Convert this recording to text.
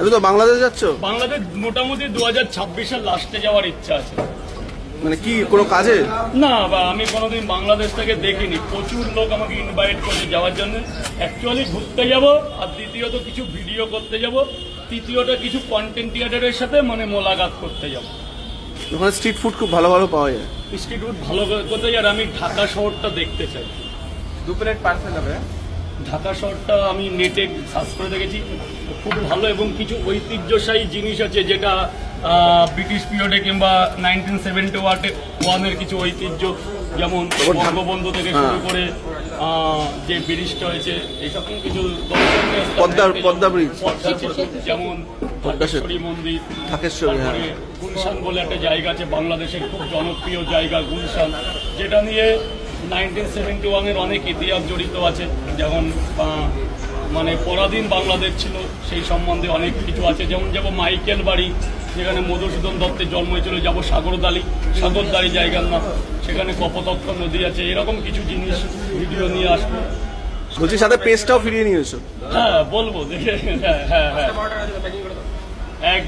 তুমি তো বাংলাদেশ যাচ্ছ? বাংলাদেশ মোটামুটি 2026-এর লাস্টে যাওয়ার ইচ্ছা আছে। মানে কি কোনো কাজে? না, বা আমি কোনোদিন বাংলাদেশ থেকে দেখিনি। প্রচুর লোক আমাকে ইনভাইট করছে যাওয়ার জন্য। অ্যাকচুয়ালি ঘুরতে যাব, আর দ্বিতীয়ত কিছু ভিডিও করতে যাব, তৃতীয়ত কিছু কন্টেন্ট ক্রিয়েটরের সাথে মানে মোলাকাত করতে যাব। ওখানে স্ট্রিট ফুড খুব ভালো ভালো পাওয়া যায়। স্ট্রিট ফুড ভালো করতে যাই, আর আমি ঢাকা শহরটা দেখতে চাই। 2 প্লেট পার্সেল হবে। ঢাকা শহরটা আমি নেটে সার্চ করে দেখেছি, খুব ভালো, এবং কিছু ঐতিহ্যশালী জিনিস আছে যেটা ব্রিটিশ পিরিয়ডে কিংবা 1971-এর কিছু ঐতিহ্য, যেমন বঙ্গবন্ধু থেকে শুরু করে যে ব্রিজটা হয়েছে, এইসব কিছু পদ্মা ব্রিজ, যেমন ঢাকেশ্বরী মন্দির, তারপরে গুলশান বলে একটা জায়গা আছে বাংলাদেশের খুব জনপ্রিয় জায়গা গুলশান, যেটা নিয়ে 1971-এর অনেক ইতিহাস জড়িত আছে। যেমন মানে পরাধীন বাংলাদেশ ছিল, সেই সম্বন্ধে অনেক কিছু আছে। যেমন যাব মাইকেল বাড়ি, যেখানে মধুসূদন দত্তের জন্ম হয়েছিল, যাব সাগরদাড়ি জায়গার নাম, সেখানে কপোতাক্ষ নদী আছে। এরকম কিছু জিনিস ভিডিও নিয়ে আসবো। বলছি সাথে পেস্টটাও ফিরিয়ে নিয়েছো? হ্যাঁ, বলবো দেখে। হ্যাঁ হ্যাঁ হ্যাঁ, এক